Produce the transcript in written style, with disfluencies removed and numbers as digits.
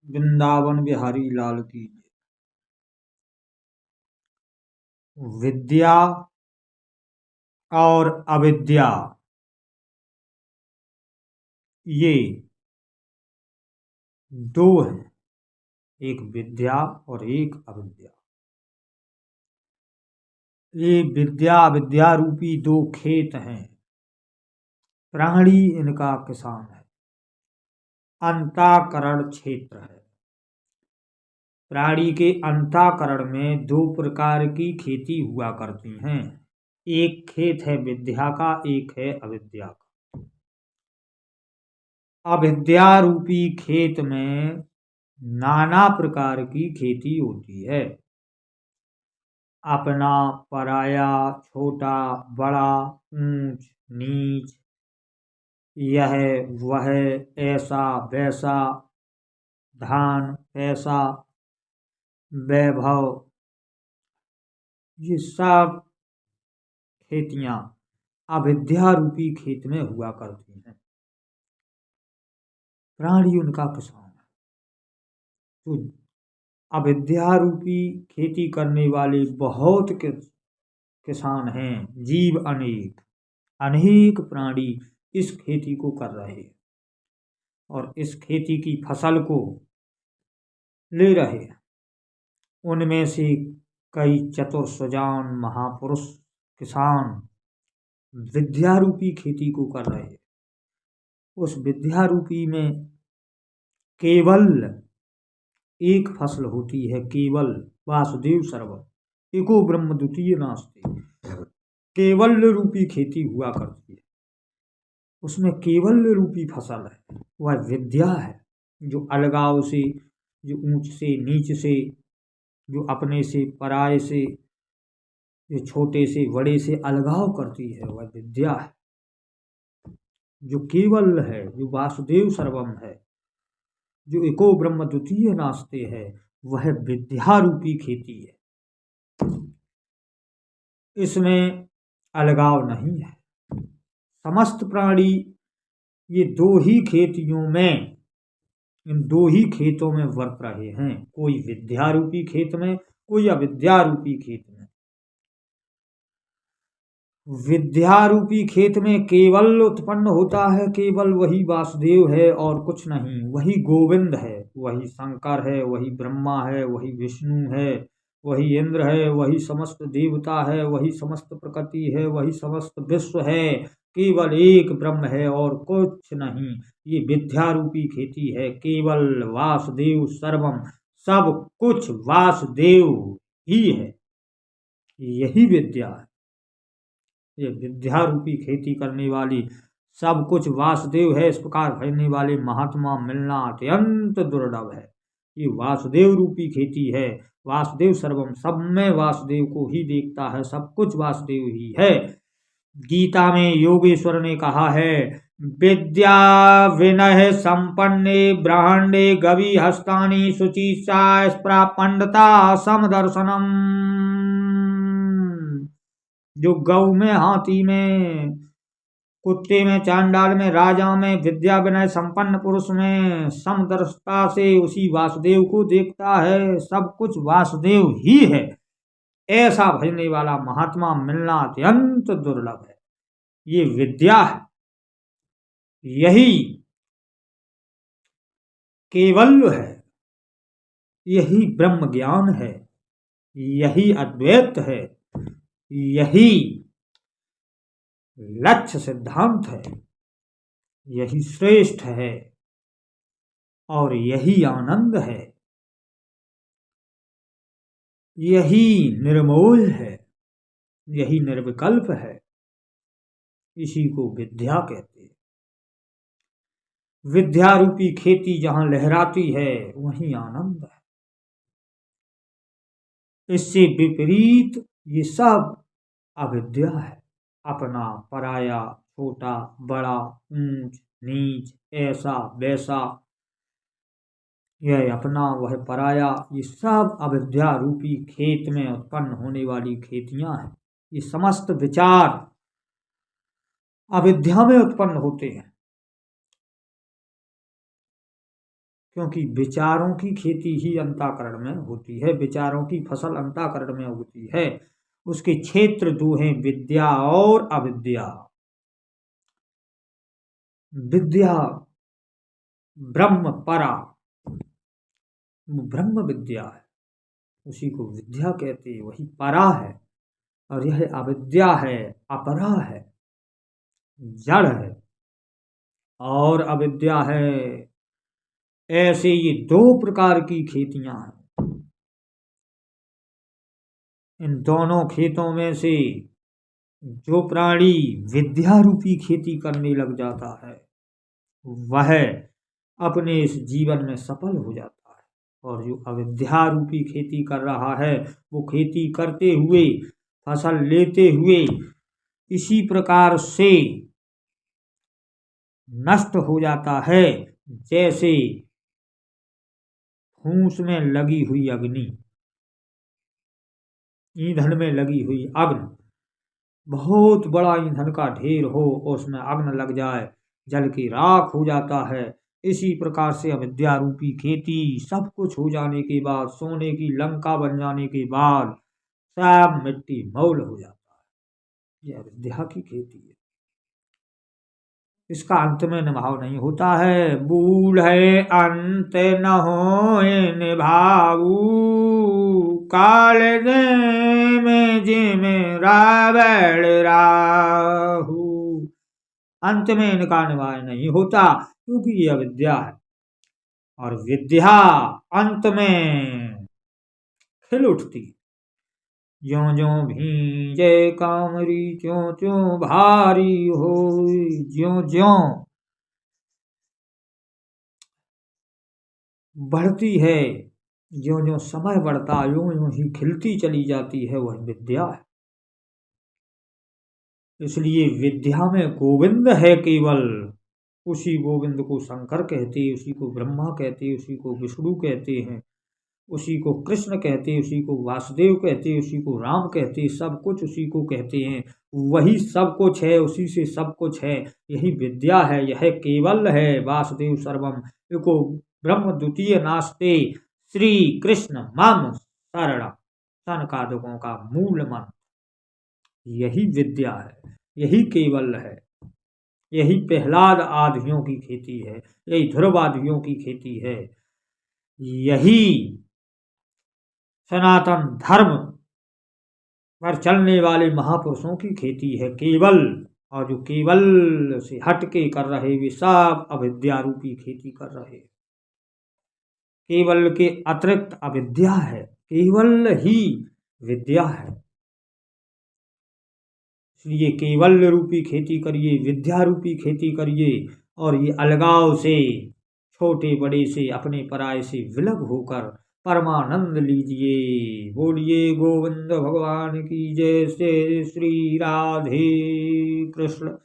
वृंदावन बिहारी लाल की जय। विद्या और अविद्या ये दो हैं, एक विद्या और एक अविद्या। ये विद्या अविद्या रूपी दो खेत हैं। प्राणी इनका किसान है, अंतःकरण क्षेत्र है। प्राणी के अंतःकरण में दो प्रकार की खेती हुआ करती हैं। एक खेत है विद्या का, एक है अविद्या का। अविद्या रूपी खेत में नाना प्रकार की खेती होती है। अपना पराया, छोटा बड़ा, ऊंच नीच, यह वह, ऐसा वैसा, धन पैसा, वैभव, ये सब खेतियां अविद्या रूपी खेत में हुआ करती हैं। प्राणी उनका किसान है। तो अविद्या रूपी खेती करने वाले बहुत किसान हैं, जीव अनेक अनेक प्राणी इस खेती को कर रहे हैं और इस खेती की फसल को ले रहे हैं। उनमें से कई चतुर सुजान महापुरुष किसान विद्या रूपी खेती को कर रहे हैं। उस विद्या रूपी में केवल एक फसल होती है, केवल वासुदेव सर्वम एको ब्रह्म द्वितीय नास्ति। केवल रूपी खेती हुआ करती है, उसमें केवल रूपी फसल है, वह विद्या है। जो अलगाव से, जो ऊंच से नीच से, जो अपने से पराये से, जो छोटे से बड़े से अलगाव करती है, वह विद्या है। जो केवल है, जो वासुदेव सर्वम है, जो एको ब्रह्म द्वितीय नास्ते है, वह विद्या रूपी खेती है। इसमें अलगाव नहीं है। समस्त प्राणी ये दो ही खेतियों में, इन दो ही खेतों में वर्त रहे हैं। कोई विद्या रूपी खेत में, कोई अविद्या रूपी खेत में। विद्या रूपी खेत में केवल उत्पन्न होता है, केवल वही वासुदेव है और कुछ नहीं। वही गोविंद है, वही शंकर है, वही ब्रह्मा है, वही विष्णु है, वही इंद्र है, वही समस्त देवता है, वही समस्त प्रकृति है, वही समस्त विश्व है। केवल एक ब्रह्म है और कुछ नहीं। ये विद्या रूपी खेती है। केवल वासुदेव सर्वम, सब कुछ वासुदेव ही है, यही विद्या है। ये विद्या रूपी खेती करने वाली सब कुछ वासुदेव है, इस प्रकार भजने वाले महात्मा मिलना अत्यंत दुर्लभ है। ये वासुदेव रूपी खेती है। वासुदेव सर्वम, सब में वासुदेव को ही देखता है, सब कुछ वासुदेव ही है। गीता में योगेश्वर ने कहा है, विद्या विनय संपन्ने ब्रह्मांडे गवि हस्तानी शुचिसा स्प्रा पंडिता समदर्शनम। जो गौ में, हाथी में, कुत्ते में, चांडाल में, राजा में, विद्या विनय संपन्न पुरुष में समदर्शिता से उसी वासुदेव को देखता है। सब कुछ वासुदेव ही है, ऐसा भजने वाला महात्मा मिलना अत्यंत दुर्लभ है। ये विद्या है, यही केवल है, यही ब्रह्म ज्ञान है, यही अद्वैत है, यही लक्ष्य सिद्धांत है, यही श्रेष्ठ है और यही आनंद है, यही निर्मोह है, यही निर्विकल्प है। इसी को विद्या कहते हैं। विद्या रूपी खेती जहां लहराती है, वहीं आनंद है। इससे विपरीत ये सब अविद्या है। अपना पराया, छोटा बड़ा, ऊंच नीच, ऐसा वैसा, यह अपना वह पराया, ये सब अविद्या रूपी खेत में उत्पन्न होने वाली खेतियां हैं। ये समस्त विचार अविद्या में उत्पन्न होते हैं। क्योंकि विचारों की खेती ही अंतःकरण में होती है, विचारों की फसल अंतःकरण में होती है। उसके क्षेत्र दो हैं, विद्या और अविद्या। विद्या ब्रह्म परा, ब्रह्म विद्या है, उसी को विद्या कहते हैं, वही परा है। और यह अविद्या है, अपरा है, जड़ है। और अविद्या है। ऐसे ये दो प्रकार की खेतियां हैं। इन दोनों खेतों में से जो प्राणी विद्या रूपी खेती करने लग जाता है वह अपने इस जीवन में सफल हो जाता है, और जो अविद्या रूपी खेती कर रहा है वो खेती करते हुए, फसल लेते हुए इसी प्रकार से नष्ट हो जाता है जैसे फूस में लगी हुई अग्नि, ईंधन में लगी हुई अग्नि, बहुत बड़ा ईंधन का ढेर हो, उसमें अग्नि लग जाए, जल की राख हो जाता है। इसी प्रकार से अविद्या रूपी खेती सब कुछ हो जाने के बाद, सोने की लंका बन जाने के बाद सब मिट्टी मौल हो जाता है। यह अविद्या की खेती है। इसका अंत में निभाव नहीं होता है। बूढ़े अंत न होए निभाऊ, काल दे में जिम रावण राहु। अंत में इनका निवारण नहीं होता, क्योंकि ये अविद्या है। और विद्या अंत में खिल उठती, ज्यों ज्यों भींजे कामरी त्यों त्यों भारी होई। ज्यों ज्यों बढ़ती है, ज्यों ज्यों समय बढ़ता, यूं यूं ही खिलती चली जाती है, वह विद्या है। इसलिए विद्या में गोविंद है केवल। उसी गोविंद को शंकर कहते, उसी को ब्रह्मा कहते, उसी को विष्णु कहते हैं, उसी को कृष्ण कहते, उसी को वासुदेव कहते, उसी को राम कहते, सब कुछ उसी को कहते हैं। वही सब कुछ है, उसी से सब कुछ है। यही विद्या है, यह केवल है। वासुदेव सर्वम एको ब्रह्म द्वितीय नास्ते, श्री कृष्ण मम शरणम, सनकादिकों का मूल मंत्र यही विद्या है, यही केवल है। यही प्रहलाद आदियों की खेती है, यही ध्रुव आदियों की खेती है, यही सनातन धर्म पर चलने वाले महापुरुषों की खेती है केवल। और जो केवल से हट के कर रहे वे सब अविद्या रूपी खेती कर रहे। केवल के अतिरिक्त अविद्या है, केवल ही विद्या है। इसलिए केवल रूपी खेती करिए, विद्या रूपी खेती करिए, और ये अलगाव से, छोटे बड़े से, अपने पराये से विलग होकर परमानंद लीजिए। बोलिए गोविंद भगवान की जय। से श्री राधे कृष्ण।